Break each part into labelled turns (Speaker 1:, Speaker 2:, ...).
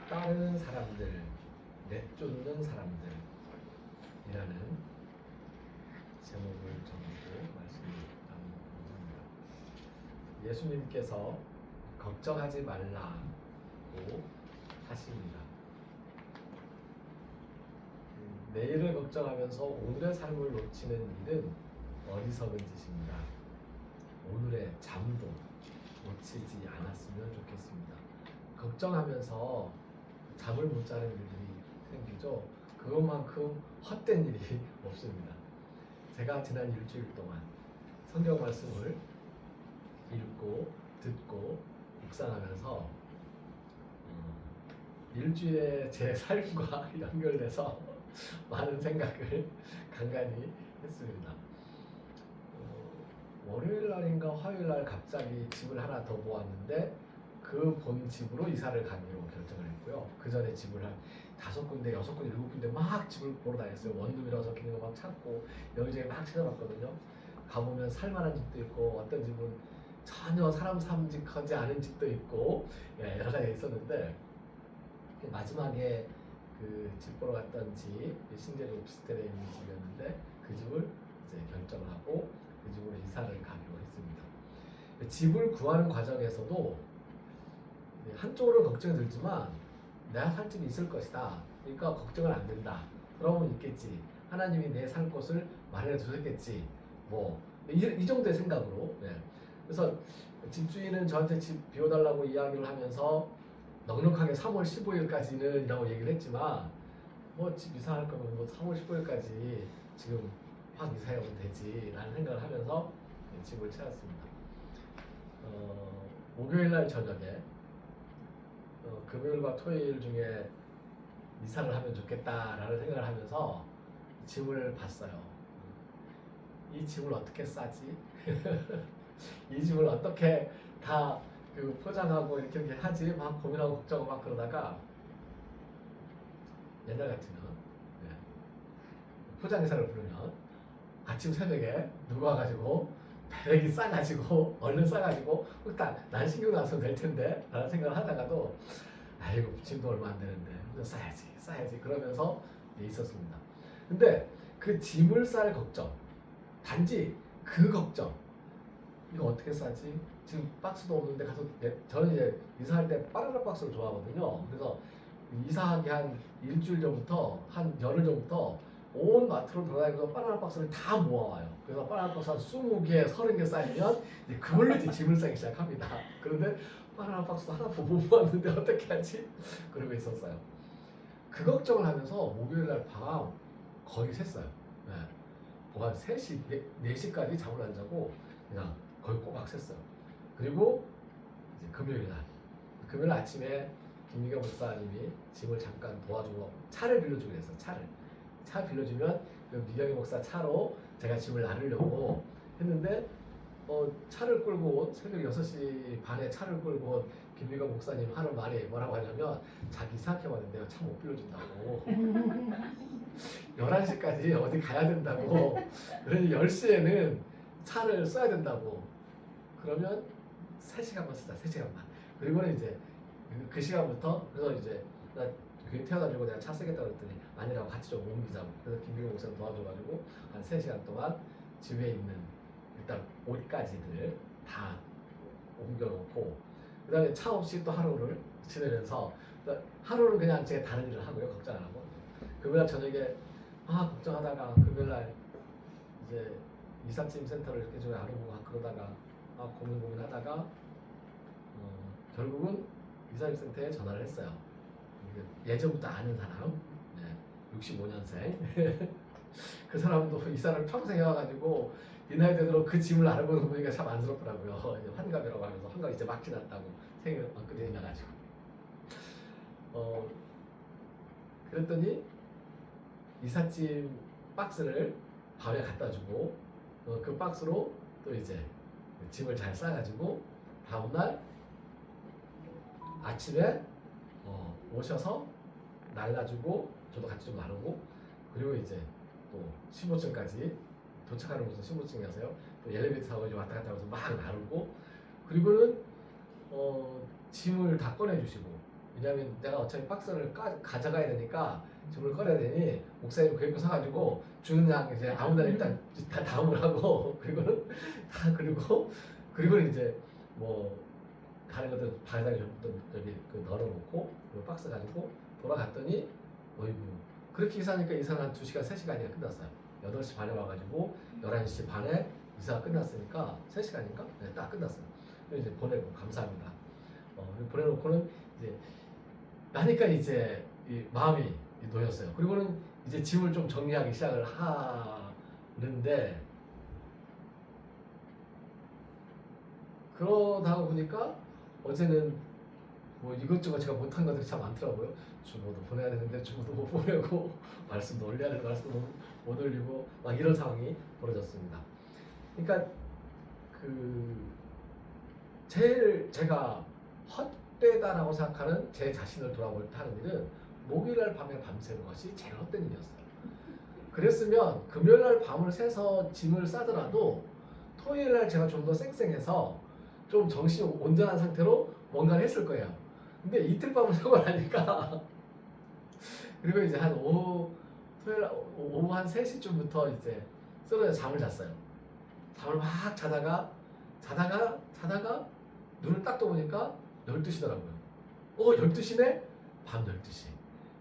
Speaker 1: 따르는 사람들, 내쫓는 사람들이라는 제목을 정하고 말씀을 나누고 합니다. 예수님께서 걱정하지 말라고 하십니다. 내일을 걱정하면서 오늘의 삶을 놓치는 일은 어리석은 짓입니다. 오늘의 잠도 놓치지 않았으면 좋겠습니다. 걱정하면서 잠을 못 자는 일들이 생기죠. 그것만큼 헛된 일이 없습니다. 제가 지난 일주일 동안 성경 말씀을 읽고 듣고 묵상하면서 일주일에 제 삶과 연결돼서 많은 생각을 간간히 했습니다. 월요일 날인가 화요일 날 갑자기 집을 하나 더 모았는데 그 본 집으로 이사를 가기로 결정을 했고요. 그 전에 집을 한 5군데, 6군데, 7군데 막 집을 보러 다녔어요. 원룸이라고 적혀있는 거 막 찾고 여기저기 막 찾아봤거든요. 가보면 살만한 집도 있고 어떤 집은 전혀 사람 삼직하지 않은 집도 있고 여러 가지 있었는데 마지막에 그 집 보러 갔던 집 신제주 오피스텔에 있는 집이었는데 그 집을 이제 결정을 하고 그 집으로 이사를 가기로 했습니다. 집을 구하는 과정에서도 한쪽으로 걱정이 들지만 내가 살 집이 있을 것이다. 그러니까 걱정은 안 된다. 그러면 있겠지. 하나님이 내 살 곳을 마련해 주셨겠지. 뭐 이 정도의 생각으로. 그래서 집주인은 저한테 집 비워달라고 이야기를 하면서 넉넉하게 3월 15일까지는 이라고 얘기를 했지만 뭐 집 이사할 거면 뭐 3월 15일까지 지금 확 이사해 오면 되지 라는 생각을 하면서 집을 찾았습니다. 목요일날 저녁에 금요일과 토요일 중에 이사를 하면 좋겠다라는 생각을 하면서 집을 봤어요. 이 집을 어떻게 싸지? 이 집을 어떻게 다 그 포장하고 이렇게 하지? 막 고민하고 걱정하고 막 그러다가 옛날 같으면 포장기사를 부르면 아침 새벽에 누가 와가지고 배egi 싸가지고 얼른 싸가지고 난 신경 나서 될 텐데 라는 생각을 하다가도 아이고 짐도 얼마 안 되는데 싸야지 그러면서 있었습니다. 근데 그 짐을 쌀 걱정, 단지 그 걱정, 이거 어떻게 싸지? 지금 박스도 없는데 가서 저는 이제 이사할 때 바나나 박스를 좋아하거든요. 그래서 이사하기 한 일주일 전부터 한 열흘 전부터 온 마트로 돌아다니면서 바나나 박스를 다 모아와요. 그래서 바나나 박스 한 20개, 30개 쌓이면 이제 그걸로 이제 짐을 싸기 시작합니다. 그런데 바나나 박스 하나도 못 모았는데 어떻게 하지? 그러고 있었어요. 그 걱정을 하면서 목요일날 밤 거의 샜어요. 한 3시, 4시까지 잠을 안 자고 그냥 거의 꼬박 샜어요. 그리고 이제 금요일 아침에 김미경 목사님이 짐을 잠깐 도와주고 차를 빌려주기로 했어요. 차 빌려주면 그 미경희 목사 차로 제가 짐을 나르려고 했는데 차를 끌고 새벽 6시 반에 차를 끌고 김미경 목사님 하는 말이 뭐라고 하냐면 자기 생각해봤는데 내가 차 못 빌려준다고 11시까지 어디 가야 된다고 그러니 10시에는 차를 써야 된다고 그러면 3시간만 쓰자 3시간만 그리고는 이제 그 시간부터 그래서 이제 나 교회 태워가지고 내가 차 쓰겠다고 그랬더니 아니라고 같이 좀 옮기자고 그래서 김미경 목사님 도와줘가지고 한 3시간 동안 집에 있는 일단 옷까지들 다 옮겨놓고 그 다음에 차 없이 또 하루를 지내면서 하루는 그냥 제가 다른 일을 하고요. 걱정 안 하고 금요일날 저녁에 걱정하다가 금요일날 이제 이삿짐 센터를 이렇게 좀 알아보고 그러다가 고민하다가 결국은 이삿짐 센터에 전화를 했어요. 예전부터 아는 사람 65년생 그 사람도 이사를 평생 해와가지고 이 나이 되도록 그 짐을 알아보는 거 보니까 참 안쓰럽더라고요. 이제 환갑이라고 하면서 환갑 이제 막 지났다고 생일 엊그제 나가지고 그랬더니 이삿짐 박스를 밤에 갖다 주고 그 박스로 또 이제 짐을 잘 싸가지고 다음날 아침에 오셔서 날라주고 저도 같이 좀 나누고 그리고 이제 또 15층까지 도착하는 곳은 15층이어서요. 또 엘리베이터 타고 이제 왔다 갔다 하면서 막 나누고 그리고는 짐을 다 꺼내주시고 왜냐하면 내가 어차피 박스를 가져가야 되니까 짐을 꺼내야 되니 목사님 그 옆에 서가지고 주는 양 이제 아무나 일단 다 다음을 하고 그리고 이제 뭐 다른 것들 바닥에 저기 그 널어놓고 그 박스 가지고 돌아갔더니 어이구 그렇게 이사하니까 이사는 한 2시간 3시간이나 끝났어요. 8시 반에 와가지고 11시 반에 이사가 끝났으니까 3시간인가? 네, 딱 끝났어요. 그래서 이제 보내고 감사합니다. 보내놓고는 이제 나니까 이제 이 마음이 놓였어요. 그리고는 이제 짐을 좀 정리하기 시작을 하는데 그러다 보니까 어제는 뭐 이것저것 제가 못한 것들이 참 많더라고요. 주보도 보내야 되는데 주보도 못 보내고 말씀도 올려야 되는데 말씀도 못 올리고 막 이런 상황이 벌어졌습니다. 그러니까 제일 제가 헛되다라고 생각하는 제 자신을 돌아볼 때 하는 일은 목요일날 밤에 밤새는 것이 제일 헛된 일이었어요. 그랬으면 금요일날 밤을 새서 짐을 싸더라도 토요일날 제가 좀 더 쌩쌩해서 좀 정신이 온전한 상태로 뭔가를 했을 거예요. 근데 이틀 밤을 새고 나니까 그리고 이제 한 토요일 오후 한 3시쯤부터 이제 쓰러져 잠을 잤어요. 잠을 막 자다가 눈을 딱 떠보니까 12시더라고요. 12시네? 밤 12시.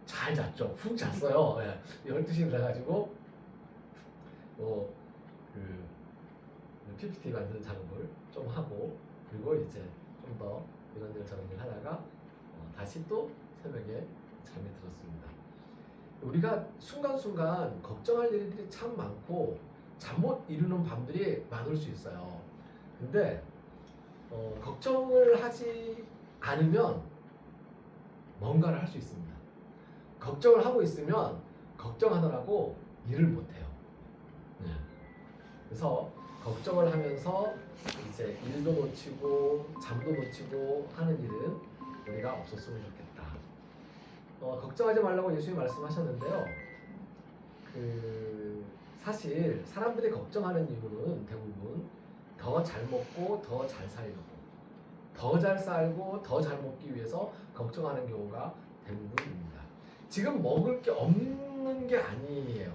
Speaker 1: 잘 잤죠. 푹 잤어요. 예. 12시에 들어가지고 PPT 만드는 작업을 좀 하고 그리고 이제 좀 더 이런저런 저런 일 하다가 다시 또 새벽에 잠이 들었습니다. 우리가 순간순간 걱정할 일들이 참 많고 잠 못 이루는 밤들이 많을 수 있어요. 근데 걱정을 하지 않으면 뭔가를 할 수 있습니다. 걱정을 하고 있으면 걱정하느라고 일을 못해요. 네. 그래서 걱정을 하면서 이제 일도 놓치고 잠도 놓치고 하는 일은 우리가 없었으면 좋겠다. 걱정하지 말라고 예수님이 말씀하셨는데요. 사실 사람들이 걱정하는 이유는 대부분 더 잘 먹고 더 잘 살려고 더 잘 살고 더 잘 먹기 위해서 걱정하는 경우가 대부분입니다. 지금 먹을 게 없는 게 아니에요.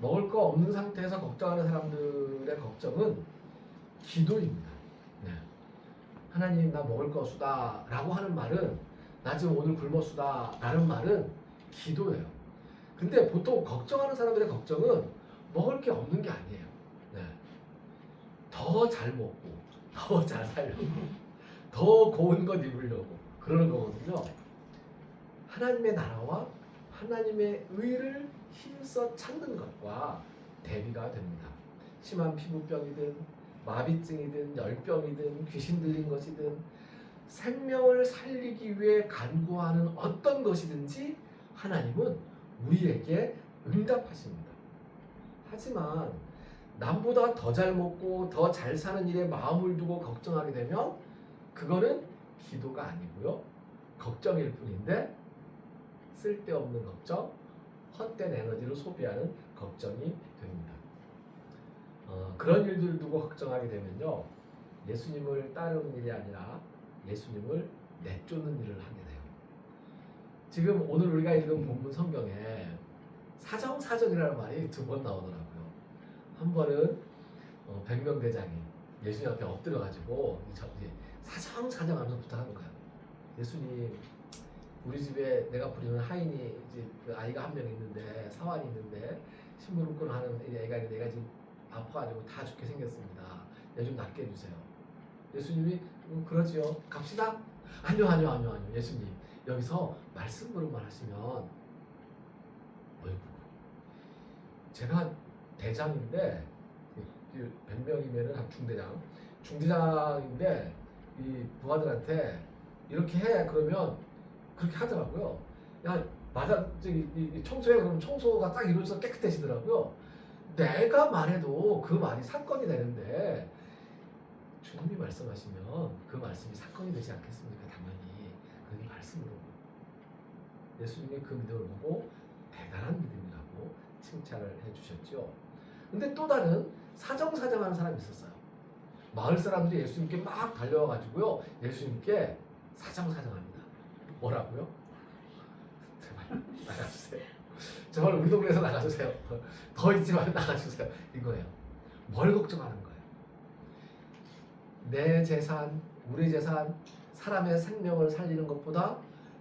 Speaker 1: 먹을 거 없는 상태에서 걱정하는 사람들의 걱정은 기도입니다. 네. 하나님 나 먹을 거 수다 라고 하는 말은 나 지금 오늘 굶었수다 라는 말은 기도예요. 근데 보통 걱정하는 사람들의 걱정은 먹을 게 없는 게 아니에요. 네. 더 잘 먹고 더 잘 살려고 더 고운 것 입으려고 그러는 거거든요. 하나님의 나라와 하나님의 의를 힘써 찾는 것과 대비가 됩니다. 심한 피부병이든 마비증이든 열병이든 귀신 들린 것이든 생명을 살리기 위해 간구하는 어떤 것이든지 하나님은 우리에게 응답하십니다. 하지만 남보다 더 잘 먹고 더 잘 사는 일에 마음을 두고 걱정하게 되면 그거는 기도가 아니고요. 걱정일 뿐인데 쓸데없는 걱정, 헛된 에너지를 소비하는 걱정이 됩니다. 그런 일들을 두고 걱정하게 되면요. 예수님을 따르는 일이 아니라 예수님을 내쫓는 일을 하게 돼요. 지금 오늘 우리가 읽은 본문 성경에 사정사정이라는 말이 2번 나오더라고요. 한 번은 백명대장이 예수님 앞에 엎드려가지고 사정사정하면서 부탁하는 거예요. 예수님, 우리 집에 내가 부리는 하인이 이제 그 아이가 한 명 있는데 사환이 있는데 심부름꾼 하는 애가 있는데 얘가 지금 아파가지고 다 죽게 생겼습니다. 얘 좀 낫게 해주세요. 예수님이 그러지요. 갑시다. 아니요. 예수님 여기서 말씀으로만 하시면 어이구 제가 대장인데 100명이면은 한 중대장인데 이 부하들한테 이렇게 해 그러면 그렇게 하더라고요. 야 맞아 이 청소해 그러면 청소가 딱 이루어져서 깨끗해지더라고요. 내가 말해도 그 말이 사건이 되는데 주님이 말씀하시면 그 말씀이 사건이 되지 않겠습니까? 당연히 그 말씀으로 예수님이 그 믿음을 보고 대단한 믿음이라고 칭찬을 해주셨죠. 근데 또 다른 사정사정하는 사람이 있었어요. 마을 사람들이 예수님께 막 달려와가지고요. 예수님께 사정사정합니다. 뭐라고요? 제발 우리 동네에서 나가주세요. 더 있지 말고 나가주세요. 이거예요. 뭘 걱정하는 거예요? 내 재산, 우리 재산, 사람의 생명을 살리는 것보다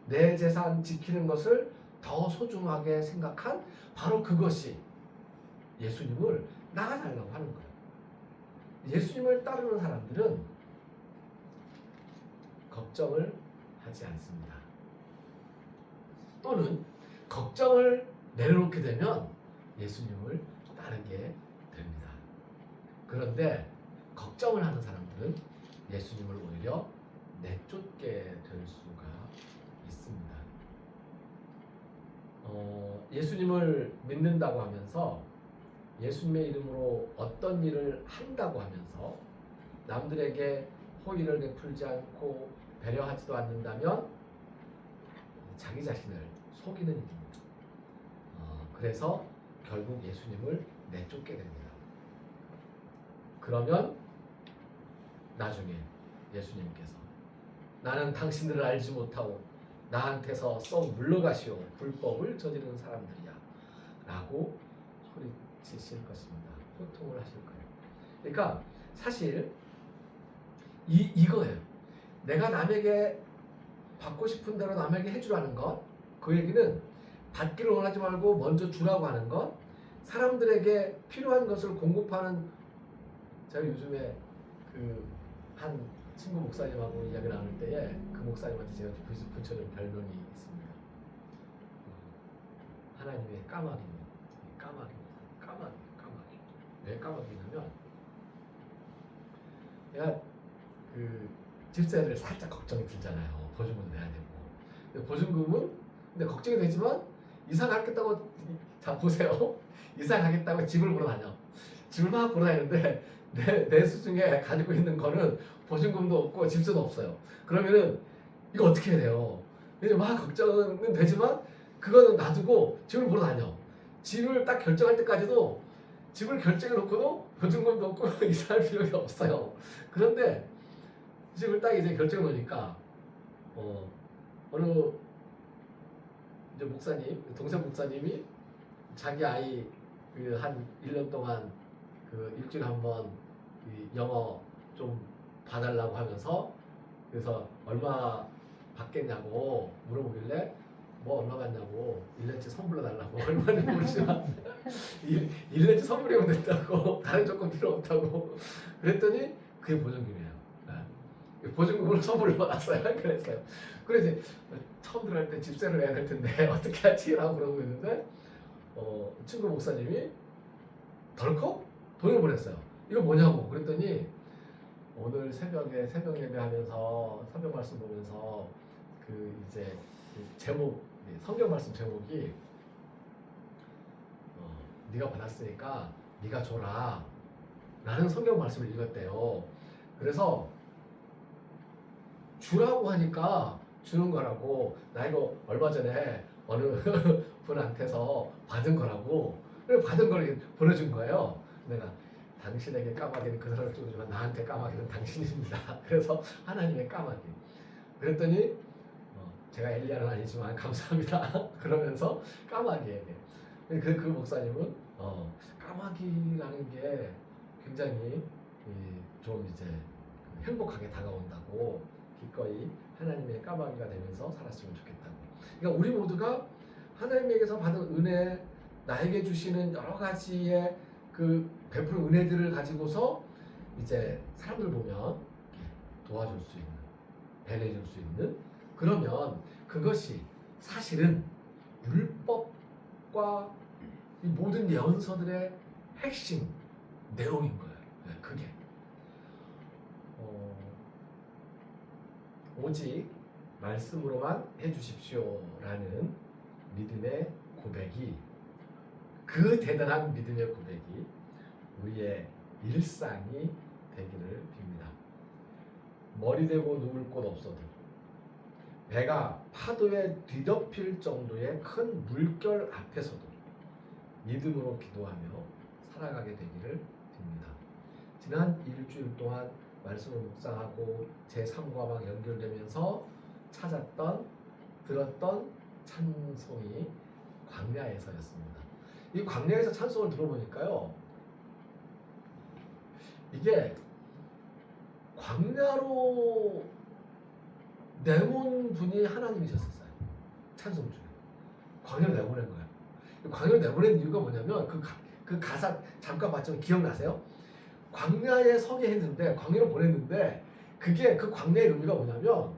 Speaker 1: 내 재산 지키는 것을 더 소중하게 생각한 바로 그것이 예수님을 나가달라고 하는 거예요. 예수님을 따르는 사람들은 걱정을 하지 않습니다. 또는 걱정을 내려놓게 되면 예수님을 따르게 됩니다. 그런데 걱정을 하는 사람들은 예수님을 오히려 내쫓게 될 수가 있습니다. 예수님을 믿는다고 하면서 예수님의 이름으로 어떤 일을 한다고 하면서 남들에게 호의를 베풀지 않고 배려하지도 않는다면 자기 자신을 속이는 일입니다. 그래서 결국 예수님을 내쫓게 됩니다. 그러면 나중에 예수님께서 나는 당신들을 알지 못하고 나한테서 썩 물러가시오 불법을 저지르는 사람들이야 라고 소리치실 것입니다. 호통을 하실 거예요. 그러니까 사실 이거예요. 내가 남에게 받고 싶은 대로 남에게 해주라는 것, 그 얘기는 받기를 원하지 말고 먼저 주라고 하는 것, 사람들에게 필요한 것을 공급하는. 제가 요즘에 그 한 친구 목사님하고 이야기 나눌 때에 그 목사님한테 제가 붙여준 별명이 있습니다. 하나님의 까마귀. 왜 까마귀냐면 내가 그 집세를 살짝 걱정이 들잖아요. 보증금 내야 되고. 보증금은 근데 걱정이 되지만 이사 가겠다고, 자 보세요. 이사 가겠다고 집을 보러 다녀. 집을 막 보러 다니는데 내 수중에 가지고 있는 거는 보증금도 없고 집세도 없어요. 그러면은 이거 어떻게 해야 돼요? 이제 막 걱정은 되지만 그거는 놔두고 집을 보러 다녀. 집을 딱 결정할 때까지도 집을 결정해 놓고도 보증금도 없고 이사할 필요가 없어요. 그런데 집을 딱 이제 결정해 놓으니까 어느 이제 목사님, 동생 목사님이 자기 아이 그 한 1년 동안 그 일주일에 한번 영어 좀 봐달라고 하면서 그래서 얼마 받겠냐고 물어보길래 뭐 얼마 받냐고 1년치 선물로 달라고 얼마는 모르지만 1년치 선물이면 된다고 다른 조건 필요 없다고 그랬더니 그게 보증금이에요. 보증금으로 선물을 받았어요. 그랬어요. 그래서 이제 처음 들어갈 때 집세를 내야 될 텐데 어떻게 하지? 라고 그러고 있는데 친구 목사님이 덜컥 돈을 보냈어요. 이거 뭐냐고 그랬더니 오늘 새벽에 새벽 예배하면서 새벽 말씀 보면서 그 이제 그 제목 성경 말씀 제목이 네가 받았으니까 네가 줘라 라는 성경 말씀을 읽었대요. 그래서 주라고 하니까 주는 거라고. 나 이거 얼마 전에 어느 분한테서 받은 거라고. 그래 받은 걸 보내준 거예요. 내가 당신에게 까마귀는 그 사람을 주지만 나한테 까마귀는 당신입니다. 그래서 하나님의 까마귀. 그랬더니 제가 엘리야는 아니지만 감사합니다. 그러면서 까마귀에게. 그 목사님은 까마귀라는 게 굉장히 좀 이제 행복하게 다가온다고 기꺼이 하나님의 까마귀가 되면서 살았으면 좋겠다고. 그러니까 우리 모두가 하나님에게서 받은 은혜, 나에게 주시는 여러 가지의 그 베푸는 은혜들을 가지고서 이제 사람들 보면 도와줄 수 있는, 배려줄 수 있는, 그러면 그것이 사실은 율법과 이 모든 예언서들의 핵심 내용인 거예요. 그게 오직 말씀으로만 해주십시오라는 믿음의 고백이, 그 대단한 믿음의 고백이 우리의 일상이 되기를 빕니다. 머리 대고 누울 곳 없어도, 배가 파도에 뒤덮일 정도의 큰 물결 앞에서도 믿음으로 기도하며 살아가게 되기를 빕니다. 지난 일주일 동안 말씀을 묵상하고 제 삶과 막 연결되면서 찾았던, 들었던 찬송이 광야에서였습니다. 이 광야에서 찬송을 들어보니까요, 이게 광야로 내몬 분이 하나님이셨었어요. 찬송 중에 광야로 내보낸 거예요. 광야로 내보낸 이유가 뭐냐면 그 가사 잠깐 봤지만 기억나세요? 광야에 서게 했는데, 광야로 보냈는데, 그게 그 광야의 의미가 뭐냐면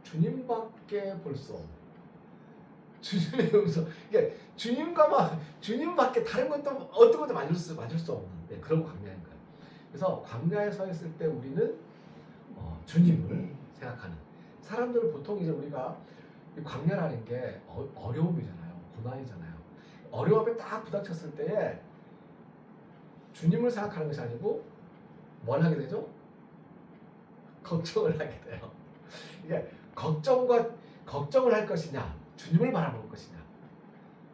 Speaker 1: 주님밖에 볼 수 없는, 주님의 음성, 이게 주님밖에 다른 것도 어떤 것도 맞을 수 없는 그런 광야인 거예요. 그래서 광야에 서 있을 때 우리는 주님을 생각하는, 사람들은 보통 이제 우리가 이 광야라는 게 어려움이잖아요, 고난이잖아요. 어려움 앞에 딱 부닥쳤을 때에 주님을 생각하는 것이 아니고 뭘 하게 되죠? 걱정을 하게 돼요. 이게 걱정을 할 것이냐, 주님을 바라볼 것이냐.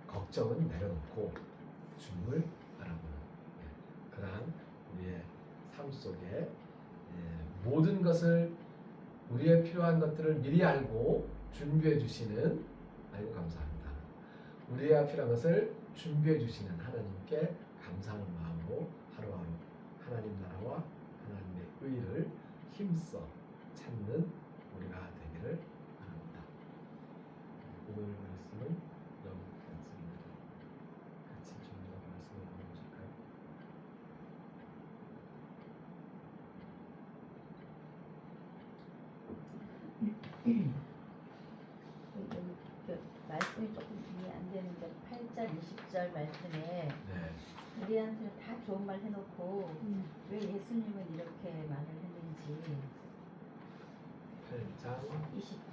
Speaker 1: 걱정은 내려놓고 주님을 바라보는 그러한 우리의 삶 속에 모든 것을, 우리의 필요한 것들을 미리 알고 준비해 주시는, 아이고 감사합니다, 우리의 필요한 것을 준비해 주시는 하나님께 감사하는 마음으로 하루하루 하나님 나라와 하나님의 의를 힘써 찾는 우리가 되기를 바랍니다. 오늘 말씀은 여기까지입니다. 같이 좀 더 말씀을 나눠보실까요?
Speaker 2: 말씀이 조금 이해 안 되는데 8절 20절 말씀에
Speaker 1: 네.
Speaker 2: 우리한테는 다 좋은 말 해놓고 왜 예수님은 이렇게 말을 했는지
Speaker 1: 8장
Speaker 2: 20절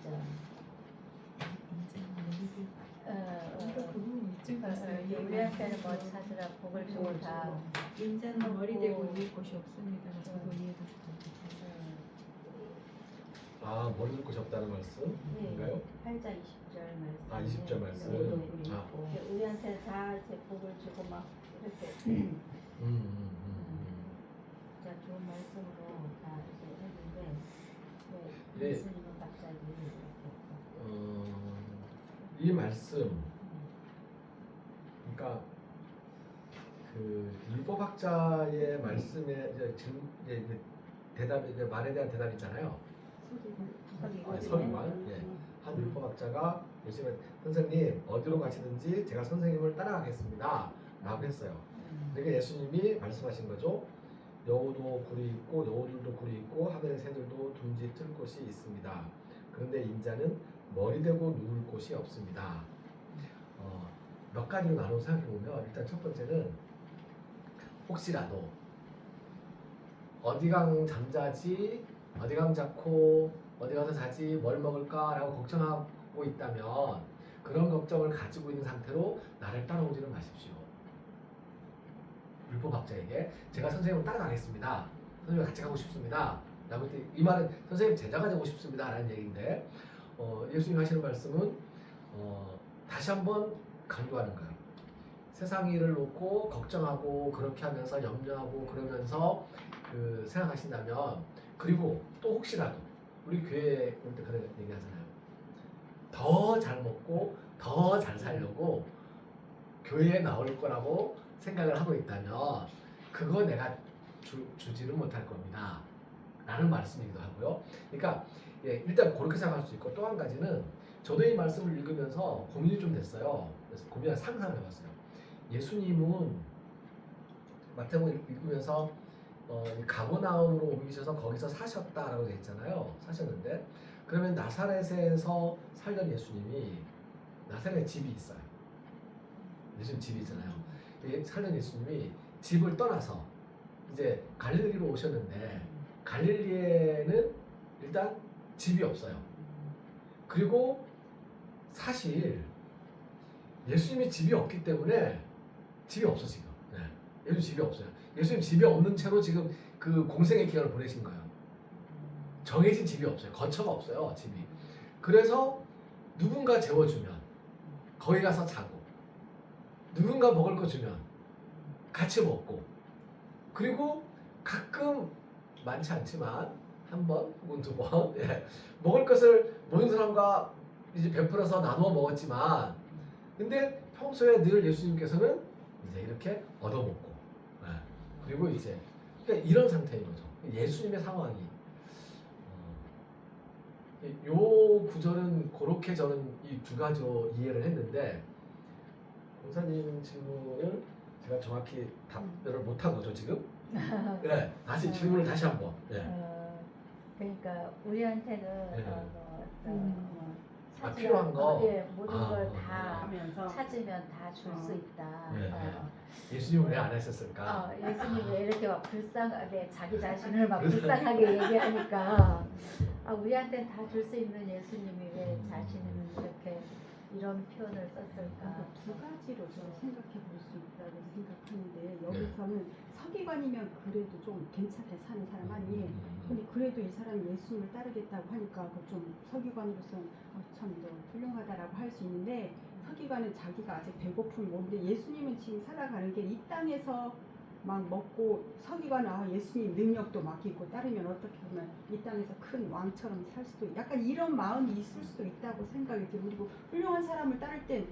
Speaker 2: 우리한테는 뭐 찾으라 복을 주고 다
Speaker 3: 인자는 머리 대고 누울 곳이 없습니다. 저도 이해가
Speaker 1: 머리 들 곳이 없다는 말씀인가요?
Speaker 2: 8장 20절 말씀.
Speaker 1: 20절 말씀.
Speaker 2: 우리한테 다 제 복을 주고 막 이렇게 자 좋은 말씀으로 다 이제 했는데 왜 예수님은 갑자기 이렇게
Speaker 1: 이 말씀, 그러니까 그 율법학자의 말씀에 이제 대답, 이제 말에 대한 대답 있잖아요. 서기관, 한 율법학자가 예수님, 선생님 어디로 가시든지 제가 선생님을 따라가겠습니다 라고 했어요. 그러니까 예수님이 말씀하신 거죠. 여우도 굴이 있고 여우들도 굴이 있고 하늘의 새들도 둥지 틀 곳이 있습니다. 그런데 인자는 머리 대고 누울 곳이 없습니다. 몇 가지로 나눠 생각해 보면, 일단 첫 번째는 혹시라도 어디 강 잠자지, 어디 강 잡고 어디 가서 자지, 뭘 먹을까 라고 걱정하고 있다면 그런 걱정을 가지고 있는 상태로 나를 따라오지는 마십시오. 율법학자에게 제가 선생님을 따라가겠습니다, 선생님과 같이 가고 싶습니다 라고 했더니, 이 말은 선생님 제자가 되고 싶습니다 라는 얘기인데, 예수님 하시는 말씀은 다시 한번 강조하는 거예요. 세상 일을 놓고 걱정하고 그렇게 하면서 염려하고 그러면서 생각하신다면, 그리고 또 혹시라도 우리 교회 올 때 그런 얘기 하잖아요. 더 잘 먹고 더 잘 살려고 교회에 나올 거라고 생각을 하고 있다면 그거 내가 주지를 못할 겁니다 라는 말씀이기도 하고요. 그러니까 일단 그렇게 생각할 수 있고, 또 한 가지는 저도 이 말씀을 읽으면서 고민이 좀 됐어요. 그래서 고민을 상상을 해봤어요. 예수님은 마태복음 읽으면서 가버나움으로 옮기셔서 거기서 사셨다라고 되어 있잖아요. 사셨는데, 그러면 나사렛에서 살던 예수님이, 나사렛에 집이 있어요. 예수님 집이 있잖아요. 살던 예수님이 집을 떠나서 이제 갈릴리로 오셨는데, 갈릴리에는 일단 집이 없어요. 그리고 사실 예수님이 집이 없기 때문에, 집이 없어 지금. 예수님 집이 없어요. 예수님 집이 없는 채로 지금 그 공생의 기간을 보내신 거예요. 정해진 집이 없어요. 거처가 없어요, 집이. 그래서 누군가 재워주면 거기 가서 자고, 누군가 먹을 거 주면 같이 먹고, 그리고 가끔, 많지 않지만 한 번 혹은 두 번 먹을 것을 모든 사람과 이제 베풀어서 나누어 먹었지만, 근데 평소에 늘 예수님께서는 이제 이렇게 얻어먹고, 예. 그리고 이제 그러니까 이런 상태인 거죠. 예수님의 상황이. 요 구절은 그렇게 저는 이 두 가지로 이해를 했는데 공사님 질문을 제가 정확히 답변을 못한 거죠 지금. 네, 다시 질문을 다시 한번. 네.
Speaker 2: 그러니까 우리한테는
Speaker 1: 네. 아,
Speaker 2: 찾으면-
Speaker 1: 필요한 거?
Speaker 2: 예, 모든
Speaker 1: 아,
Speaker 2: 걸 다
Speaker 3: 하면서
Speaker 2: 찾으면 다 줄 수 있다.
Speaker 1: 네, 네. 예수님은 왜 안 하셨을까?
Speaker 2: 예수님이 왜 이렇게 막 불쌍하게 자기 자신을 막 불쌍하게 얘기하니까 우리한테는 다 줄 수 있는 예수님이 왜 자신은 이렇게 이런 표현을 썼을까?
Speaker 3: 두 가지로 좀 생각해 볼 수 있다고 생각하는데 여기서는 서기관이면 그래도 좀 괜찮게 사는 사람 아니에요. 근데 그래도 이 사람이 예수님을 따르겠다고 하니까 그 좀 서기관으로서는 참 너 훌륭하다라고 할 수 있는데 서기관은 자기가 아직 배고픔이 뭔데 예수님은 지금 살아가는 게 이 땅에서 막 먹고 서기관은 예수님 능력도 맡기고 따르면 어떻게 보면 이 땅에서 큰 왕처럼 살 수도 약간 이런 마음이 있을 수도 있다고 생각이 들고 그리고 훌륭한 사람을 따를 땐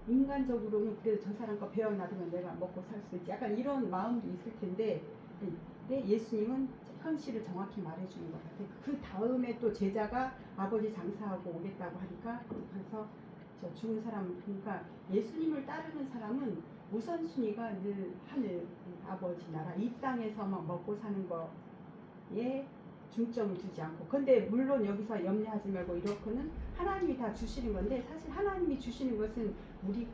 Speaker 3: 인간적으로는 그래도 저 사람과 배워 놔두면 내가 먹고 살 수 있지 약간 이런 마음도 있을 텐데 근데 예수님은 현실을 정확히 말해주는 것 같아요. 그 다음에 또 제자가 아버지 장사하고 오겠다고 하니까 그래서 저 죽은 사람 그러니까 예수님을 따르는 사람은 우선순위가 늘 하늘 아버지 나라 이 땅에서 막 먹고 사는 거에 중점을 두지 않고 근데 물론 여기서 염려하지 말고 이렇게는 하나님이 다 주시는 건데 사실 하나님이 주시는 것은 우리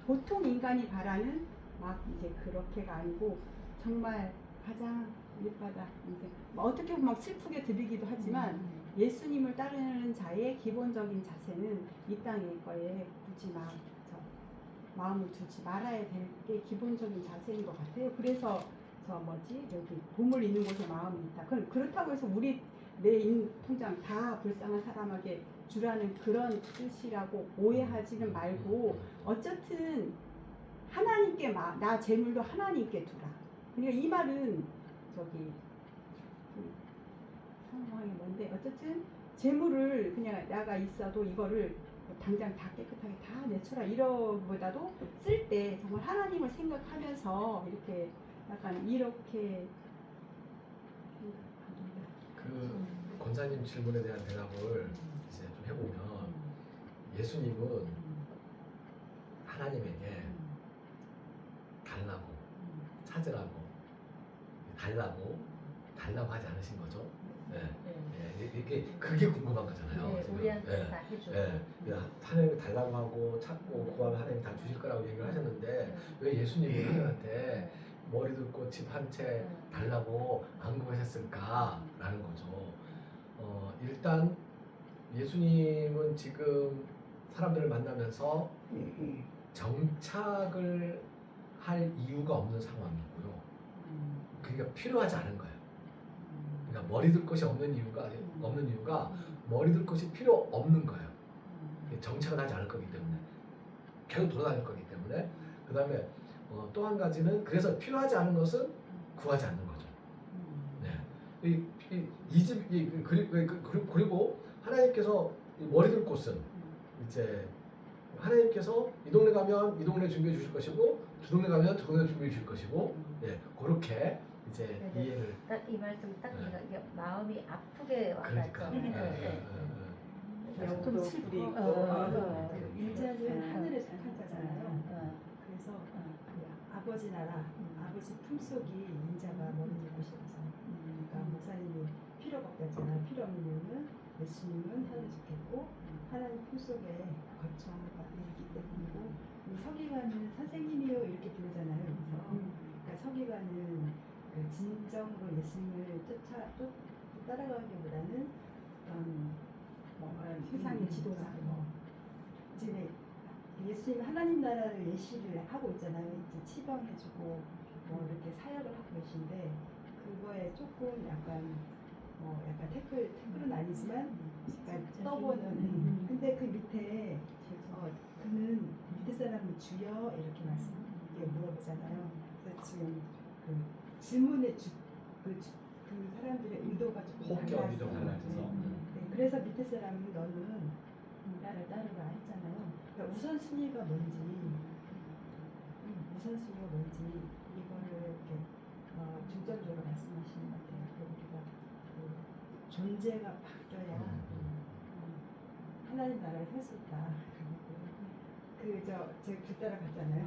Speaker 3: 보통 인간이 바라는 막 이제 그렇게가 아니고 정말 가장 밑바닥 이제 어떻게 보면 막 슬프게 들리기도 하지만 예수님을 따르는 자의 기본적인 자세는 이 땅의 거에 굳이 막 마음을 두지 말아야 될 게 기본적인 자세인 것 같아요. 그래서 저 뭐지 여기 보물 있는 곳에 마음이 있다. 그렇다고 해서 우리 내 통장 다 불쌍한 사람에게 주라는 그런 뜻이라고 오해하지는 말고 어쨌든 하나님께 나 재물도 하나님께 두라. 그러니까 이 말은 저기 상황이 뭔데 어쨌든 재물을 그냥 나가 있어도 이거를 당장 다 깨끗하게 다 내쳐라 이러보다도 쓸 때 정말 하나님을 생각하면서 이렇게 약간 이렇게
Speaker 1: 그 권사님 질문에 대한 대답을 이제 좀 해보면 예수님은 하나님에게 달라고 찾으라고 달라고 하지 않으신 거죠. 네. 이게 그게 궁금한 거잖아요.
Speaker 2: 네,
Speaker 1: 지금.
Speaker 2: 우리한테
Speaker 1: 네.
Speaker 2: 다 해줘.
Speaker 1: 네. 하나님이 달라고 하고 찾고 구하면 하나님이 다 주실 거라고 얘기를 하셨는데 왜 예수님이 하나님한테 머리도 고 집 한 채 달라고 안 구하셨을까라는 거죠. 일단 예수님은 지금 사람들을 만나면서 정착을 할 이유가 없는 상황이고요. 그러니까 필요하지 않은 거예요. 그러니까 머리 둘 곳이 없는 이유가 머리 둘 곳이 필요 없는 거예요. 정착을 하지 않을 거기 때문에 계속 돌아다닐 거기 때문에 그 다음에 또 한 가지는 그래서 필요하지 않은 것은 구하지 않는 거죠. 네. 그리고 하나님께서 머리 둘 곳은 이제 하나님께서 이 동네 가면 이 동네 준비해 주실 것이고 저 동네 가면 저 동네 준비해 주실 것이고 네, 그렇게 이제
Speaker 2: 네,
Speaker 1: 이해를
Speaker 2: 딱 이 말씀 딱
Speaker 1: 네.
Speaker 2: 이게 마음이 아프게
Speaker 1: 그러니까
Speaker 2: 와닿죠.
Speaker 3: 좀 슬퍼.
Speaker 4: 인자는 하늘에서 탄자잖아요. 그래서 아버지 나라, 아버지 품속이 인자가 머무는 곳이라서. 그러니까 목사님이 필요가 없다잖아요. 필요 없는 이유는 예수님은 하늘 좋겠고 하나님 품속에 거처가 있기 때문이고 이 서기관은 선생님이요 이렇게 부르잖아요. 그래서 그러니까 서기관은 그 진정으로 예수님을 따라가기보다는 뭔가
Speaker 3: 세상의 지도자.
Speaker 4: 이제 예수님 하나님 나라를 예시를 하고 있잖아요. 이제 치방해주고 뭐 이렇게 사역을 하고 계신데 그거에 조금 약간 약간 태클은 아니지만 약간 떠보는. 근데 그 밑에 그는 밑에 사람이 주여 이렇게 물어보잖아요. 그래서 지금 그 질문의 그 사람들의 의도가 조금
Speaker 1: 호흡기가 좀 달라져서
Speaker 4: 네, 그래서 밑에 사람은 너는 나를 따르라 했잖아요. 그러니까 우선순위가 뭔지, 우선순위가 뭔지 이거를 이렇게 중점적으로 말씀하시는 것 같아요. 우리가 그 존재가 바뀌어야 하나님 나라에 살 수 있다. 제가 길 따라갔잖아요.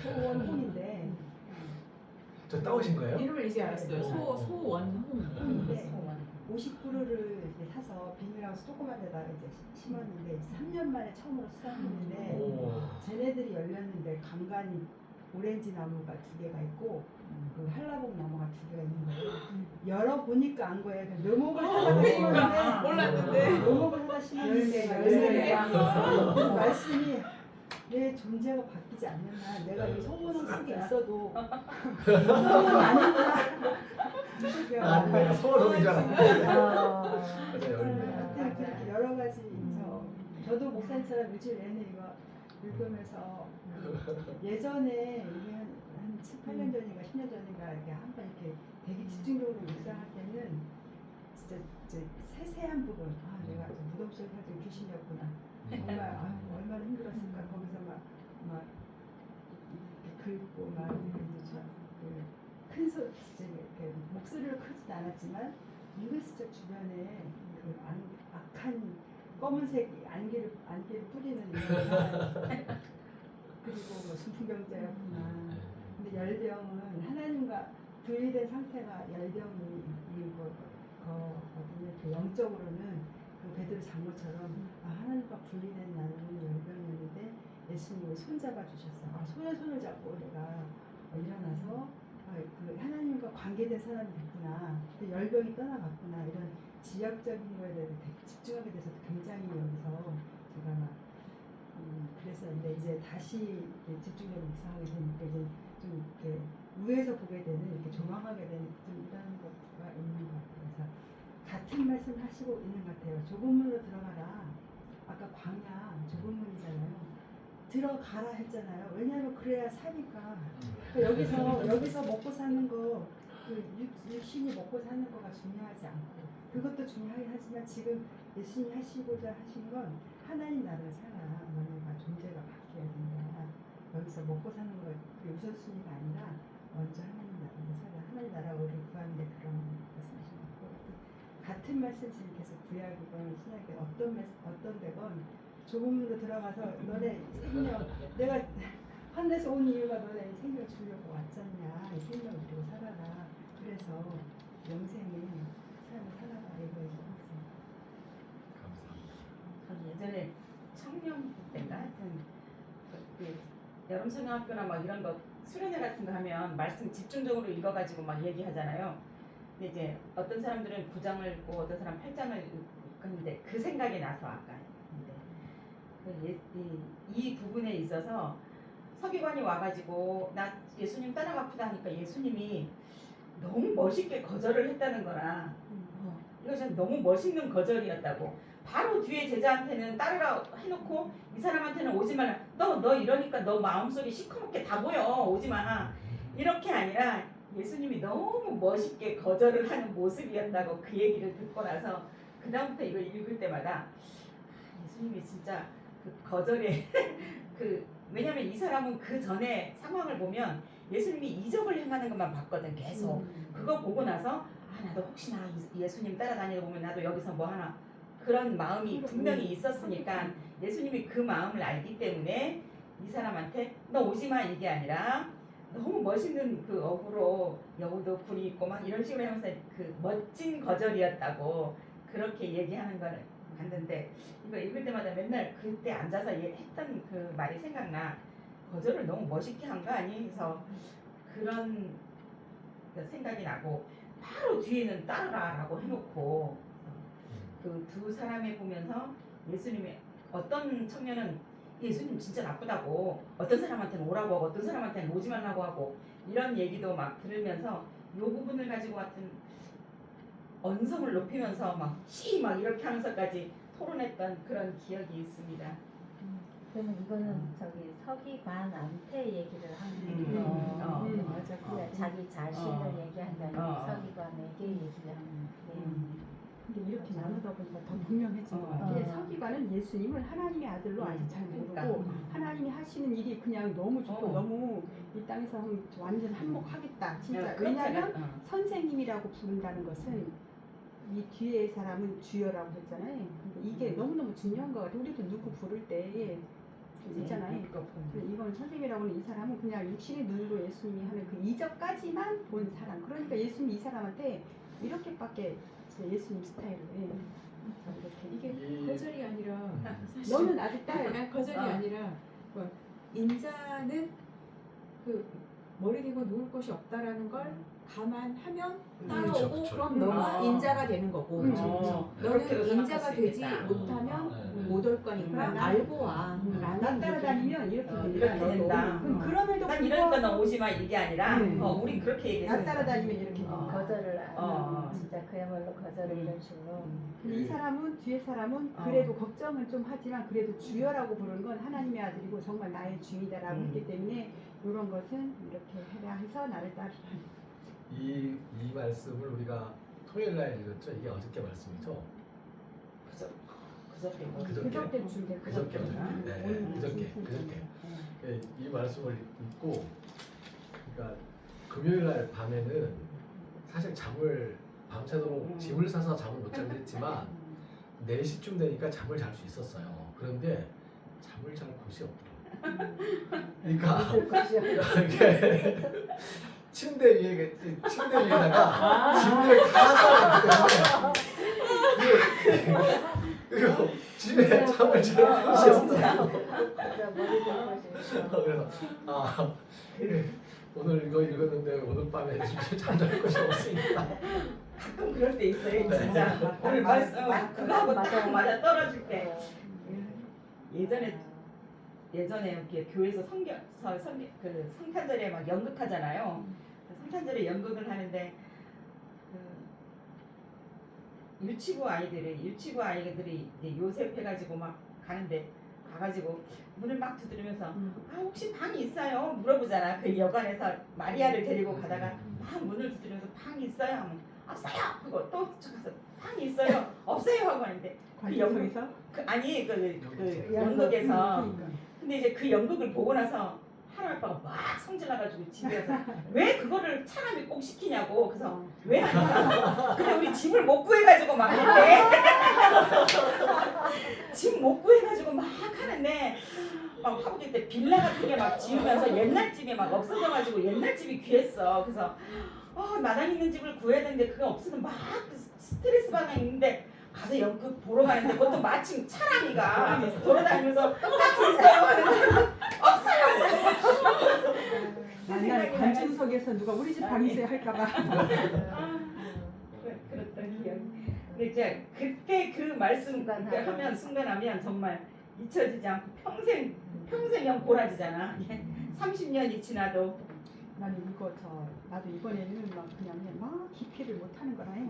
Speaker 4: 소원홍인데
Speaker 1: 저 따오신 거예요?
Speaker 5: 이름을 이제 알았어요. 소원홍.
Speaker 4: 네. 50그루를 이제 사서 비닐하우스 조그만 데다 이제 심었는데 이제 3년 만에 처음으로 수확했는데
Speaker 1: 오.
Speaker 4: 쟤네들이 열렸는데 간간히 오렌지 나무가 2개가 있고 그 한라봉 나무가 2개가 있는 거예요. 열어보니까 안 거예요. 묘목을 사다가 심었는데
Speaker 5: 몰랐는데.
Speaker 4: 묘목을 사다 심었는데 열매가 말씀이 내 존재가 바뀌지 않는 한 내가 이 소문은 속에 있어도 소문은 아니구나.
Speaker 1: 내가 소원홍인 줄 알았는데. 맞아요.
Speaker 4: 하여튼 그렇게 여러 가지 저도 목사님처럼 일주일 내내 이거 읽으면서 예전에 이게 한 7, 8년 전인가 10년 전인가 이렇게 한 번 이렇게 되게 집중적으로 묵상할 때는 진짜 이제 세세한 부분 내가 무덤 속에 가지고 귀신이었구나 정말 얼마나 힘들었을까 거기서 막 이렇게 긁고 막 큰 소리 이렇게 목소리를 크진 않았지만 은근슬쩍 주변에 그 악한 검은색 안개를 뿌리는 인간 그리고 뭐 순풍병자였구나. 근데 열병은 하나님과 분리된 상태가 열병이 거거든요. 그 영적으로는 그 베드로 장로처럼 하나님과 분리된 나는 열병이었는데 예수님이 손잡아 주셨어. 손에 손을 잡고 내가 일어나서 그 하나님과 관계된 사람이 됐구나. 그 열병이 떠나갔구나. 이런 지역적인 거에 대해서 되게 집중하게 돼서 굉장히 여기서 제가 막 그랬었는데 이제 다시 이렇게 집중적으로 묵상하게 되니까 이제 좀 이렇게 위에서 보게 되는 이렇게 조망하게 되는 좀 이런 것가 있는 것 같아요. 그래서 같은 말씀 하시고 있는 것 같아요. 좁은 문으로 들어가라. 아까 광야 좁은 문이잖아요. 들어가라 했잖아요. 왜냐하면 그래야 사니까. 여기서 먹고 사는 거, 그 육신이 먹고 사는 거가 중요하지 않고 그것도 중요하긴 하지만 지금 예수님이 하시고자 하신 건 하나님 나라를 살아. 너네가 존재가 바뀌어야 된다. 여기서 먹고 사는 거 그게 우선순위가 아니라 먼저 하나님 나라를 살아. 하나님 나라를 구하는 게 그런 말씀이신 것 같고 같은 말씀 지금 계속 구약이건 신약이 어떤 데건 좁은 문으로 들어가서 너네 생명 내가 하늘에서 온 이유가 너네 생명 주려고 왔잖냐. 이 생명을 주고 살아라. 그래서 영생의 삶을 살아라. 이거에
Speaker 5: 전 예전에 청년 때인가 하여튼 여름 성경학교나 막 이런 거 수련회 같은 거 하면 말씀 집중적으로 읽어가지고 막 얘기하잖아요. 근데 이제 어떤 사람들은 9장을 읽고 어떤 사람 8장을 읽는데 그 생각이 나서 아까 이 부분에 있어서 서기관이 와가지고 나 예수님 따라가쁘다 하니까 예수님이 너무 멋있게 거절을 했다는 거라 이것은 너무 멋있는 거절이었다고. 바로 뒤에 제자한테는 따르라 해놓고 이 사람한테는 오지 마라. 너 이러니까 너 마음속이 시커멓게 다 보여. 오지 마. 이렇게 아니라 예수님이 너무 멋있게 거절을 하는 모습이었다고 그 얘기를 듣고 나서 그 다음부터 이거 읽을 때마다 예수님이 진짜 그 거절에 왜냐면 이 사람은 그 전에 상황을 보면 예수님이 이적을 행하는 것만 봤거든 계속. 그거 보고 나서 나도 혹시나 예수님 따라다니다 보면 나도 여기서 뭐 하나 그런 마음이 분명히 있었으니까 예수님이 그 마음을 알기 때문에 이 사람한테 너 오지마 이게 아니라 너무 멋있는 그 어구로 여우도 굴이 있고 막 이런 식으로 하면서 그 멋진 거절이었다고 그렇게 얘기하는 걸 봤는데 이거 읽을 때마다 맨날 그때 앉아서 했던 그 말이 생각나. 거절을 너무 멋있게 한 거 아니? 그래서 그런 생각이 나고 바로 뒤에는 따르라라고 해놓고 그 두 사람에 보면서 예수님이 어떤 청년은 예수님 진짜 나쁘다고 어떤 사람한테는 오라고 하고 어떤 사람한테는 오지 말라고 하고 이런 얘기도 막 들으면서 이 부분을 가지고 같은 언성을 높이면서 막 이렇게 하면서까지 토론했던 그런 기억이 있습니다.
Speaker 2: 그러면 이거는 저기 서기관한테 얘기를 하는 거예요.
Speaker 4: 맞아.
Speaker 2: 자기 자신을 얘기한 게 아니라 서기관에게 얘기하는.
Speaker 3: 근데 이렇게 나누다 보니까 더 분명해진 것 같아요.
Speaker 2: 어.
Speaker 3: 서기관은 예수님을 하나님의 아들로 아직 잘 모르고
Speaker 5: 그러니까.
Speaker 3: 하나님이 하시는 일이 그냥 너무 좋고
Speaker 5: 어.
Speaker 3: 너무 이 땅에서 완전 한몫하겠다. 진짜
Speaker 5: 그렇게
Speaker 3: 왜냐하면
Speaker 5: 어.
Speaker 3: 선생님이라고 부른다는 것은 이 뒤에 사람은 주여라고 했잖아요. 근데 이게 너무너무 중요한 것 같아요. 우리도 누구 부를 때 있잖아요. 근데 이건 선생님이라고는 이 사람은 그냥 육신의 눈으로 예수님이 하는 그 이적까지만 본 사람. 그러니까 예수님이 이 사람한테 이렇게밖에 진짜 예수님 스타일을 이렇게 이게
Speaker 6: 거절이 아니라 사실
Speaker 3: 너는 아직 딸
Speaker 6: 아니, 거절이
Speaker 5: 어.
Speaker 6: 아니라 뭐, 인자는 그 머리 대고 누울 곳이 없다라는 걸 감안하면 따라오고
Speaker 1: 그렇죠, 그렇죠.
Speaker 6: 그럼 너는
Speaker 5: 아.
Speaker 6: 인자가 되는 거고
Speaker 3: 그렇죠.
Speaker 5: 그렇게도
Speaker 6: 너는
Speaker 5: 생각할
Speaker 6: 인자가
Speaker 5: 수
Speaker 6: 되지
Speaker 5: 있겠다.
Speaker 6: 못하면
Speaker 1: 네.
Speaker 6: 못 올 거니까
Speaker 3: 음.
Speaker 6: 알고 와.
Speaker 3: 난 따라다니면 이렇게 된다.
Speaker 5: 이렇게 된다.
Speaker 3: 그럼 그럼에도
Speaker 5: 난 이러니까 너 오지 마 이게 아니라 우린 그렇게 얘기했어.
Speaker 3: 난 따라다니면 이렇게 된다.
Speaker 2: 거절을 안
Speaker 5: 어.
Speaker 2: 하는 진짜 그야말로 거절을 이런 식으로.
Speaker 3: 근데 이 사람은 뒤에 사람은
Speaker 5: 어.
Speaker 3: 그래도 걱정은 좀 하지만 그래도 주여라고 부르는 건 하나님의 아들이고 정말 나의 주인이다라고 했기 때문에 이런 것은 이렇게 해라 해서 나를 따르라.
Speaker 1: 이 말씀을 우리가 토요일 날 읽었죠. 이게 어저께 말씀이죠.
Speaker 5: 그저께
Speaker 3: 그저께 준대.
Speaker 1: 그저께 네, 그저께 이 말씀을 읽고 그러니까 금요일 날 밤에는 사실 잠을 밤새도록 짐을 싸서 잠을 못 자긴 했지만 4시쯤 되니까 잠을 잘 수 있었어요. 그런데 잠을 잘 곳이 없더라고요. 그러니까 이게 침대 위에다가 짐을 다 쌓았기 때문에 그리고 집에 잠을 잘 곳이 없더라고요.
Speaker 2: 진짜 머리 들고
Speaker 1: 그래서 오늘 이거 읽었는데 오늘 밤에 잠잘 곳이 없으니까
Speaker 5: 가끔 그럴 때 있어요
Speaker 1: 네.
Speaker 5: 진짜. 오늘 말씀 그거 하고 딱
Speaker 2: 맞아요.
Speaker 5: 맞아 떨어질 때. 예전에 이렇게 교회에서 그 성탄절에 막 연극하잖아요. 성탄절에 연극을 하는데 그 유치부 아이들이 이제 요셉해가지고 막 가가지고 문을 막 두드리면서 혹시 방이 있어요? 물어보잖아. 그 여관에서 마리아를 데리고 가다가 막 문을 두드리면서 방이 있어요? 하면 없어요. 하고 또 가서 방이 있어요? 없어요. 하고 하는데
Speaker 3: 관계성에서
Speaker 5: 그 연극에서 근데 이제 그 연극을 보고 나서 하나님 아빠가 막 성질나가지고 집에 와서 왜 그거를 차라리 꼭 시키냐고. 그래서 왜 안 하냐고. 근데 우리 집을 못 구해가지고 막 하는데 집 못 구해가지고 막 하는데 막 화보기 때 빌라 같은 게 막 지으면서 옛날 집이 막 없어져가지고 옛날 집이 귀했어. 그래서 마당 있는 집을 구해야 되는데 그게 없어서 막 스트레스 받아 있는데 가서 연극 보러 가는데 그것도 마침 차라리가 돌아다니면서 딱 있어요 하는데
Speaker 3: 맨날 관중석에서 누가 우리 집 방 있어요 할까봐.
Speaker 5: 그랬던 기억. 근데 이제 그때 그 말씀 그때 하면 순간하면 정말 잊혀지지 않고 평생 고라지잖아. 30년이 지나도.
Speaker 3: 나는 나도 이번에는 막 깊이를 못 하는 거라 해.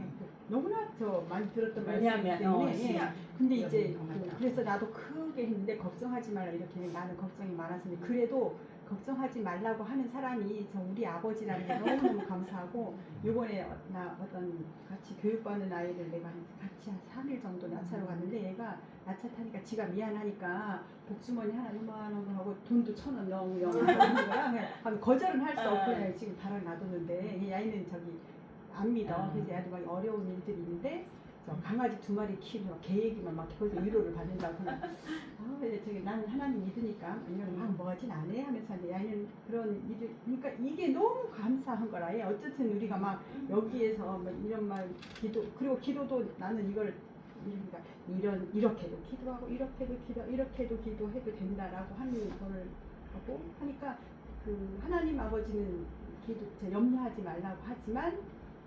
Speaker 3: 너무나 많이 들었던 말씀이기
Speaker 5: 왜냐하면
Speaker 3: 때문에.
Speaker 5: 시야.
Speaker 3: 근데 이제 그래서 나도 크게 했는데 걱정하지 말라 이렇게 나는 걱정이 많아서 그래도 걱정하지 말라고 하는 사람이 우리 아버지라는 게 너무너무 감사하고 요번에 나 어떤 같이 교육받는 아이를 내가 같이 한 3일 정도 나차로 갔는데 얘가 나차 타니까 지가 미안하니까 복주머니 하나 요만한 거 하고 돈도 1,000원 넣으면 하는 거야. 그냥 거절은 할 수 없고 그냥 지금 바로 놔뒀는데 이 아이는 안 믿어. 그래서 얘도 막 어려운 일들이 있는데 강아지 2마리 키우는 개 얘기만 막 거기서 위로를 받는다고 나는 하나님 믿으니까 이런 막 뭐하진 않아 하면서 이제 아이는 그런 일을 그러니까 이게 너무 감사한 거라 해. 어쨌든 우리가 막 여기에서 뭐 이런 말 그리고 기도도 나는 이걸 이렇게도 기도하고 이렇게도 기도해도 된다라고 하는 걸 하고 하니까 그 하나님 아버지는 염려하지 말라고 하지만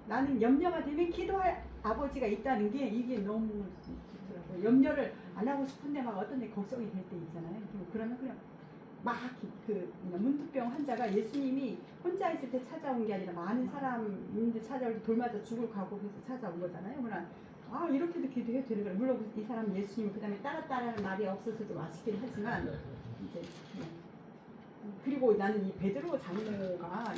Speaker 3: 나는 염려가 되면 기도할 아버지가 있다는 게 이게 너무 좋더라고요. 염려를 안 하고 싶은데 막 어떤 데 걱정이 될 때 있잖아요. 그러면 그냥 막 문득병 환자가 예수님이 혼자 있을 때 찾아온 게 아니라 많은 사람인데 찾아올 때 돌맞아 죽을 각오해서 찾아온 거잖아요. 그러나 이렇게도 기도해도 되는 거예요. 물론 이 사람 예수님 그다음에 따라는 말이 없어서 좀 아쉽긴 하지만 이제 그리고 나는 이 베드로 장로가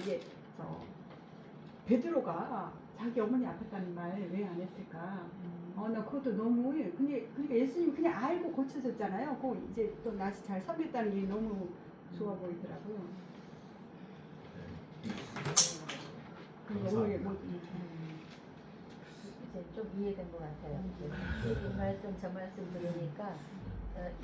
Speaker 3: 베드로가 자기 어머니 아팠다는 말 왜 안 했을까? 나 그것도 너무 그러니까 예수님 그냥 알고 고쳐졌잖아요. 그 이제 또 낯이 잘 섬겼다는 게 너무 좋아 보이더라고요.
Speaker 1: 감사합니다.
Speaker 2: 이제 좀 이해된 것 같아요. 이 말씀 저 말씀 들으니까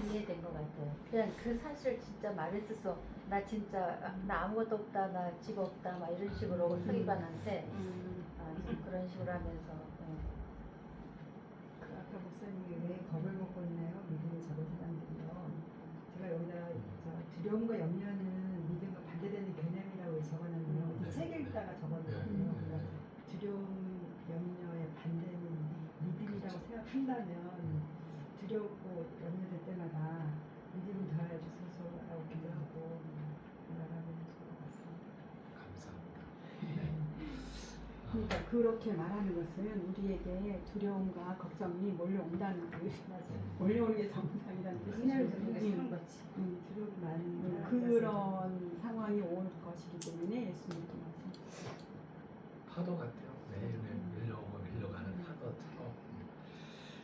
Speaker 2: 이해된 것 같아요. 그냥 그 사실 진짜 말했었어. 나 진짜 나 아무것도 없다, 나 집 없다, 막 이런 식으로 서기관한테 좀 그런 식으로 하면서
Speaker 4: 아까 목사님이 왜 겁을 먹고 있나요? 믿음이 적은 사람들이요. 제가 여기다 두려움과 염려는 믿음과 반대되는 개념이라고 적어놨네요. 이 책을 읽다가 적어놨거든요. 그러니까 두려움, 염려의 반대는 믿음이라고 생각한다면 두렵고 염려될 때마다 믿음을 더하여 주소서라고 기도하고 나아가면 좋을 것 같습니다.
Speaker 1: 감사합니다.
Speaker 3: 그러니까 그렇게 말하는 것은 우리에게 두려움과 걱정이 몰려온다는 그 몰려오는 게 정상이라는
Speaker 4: 하나를
Speaker 3: 뜻이죠.
Speaker 4: 우리가 사는 거지. 두려움이 많은
Speaker 3: 그런 상황이 올 것이기 때문에 예수님도 말씀.
Speaker 1: 파도 같아요.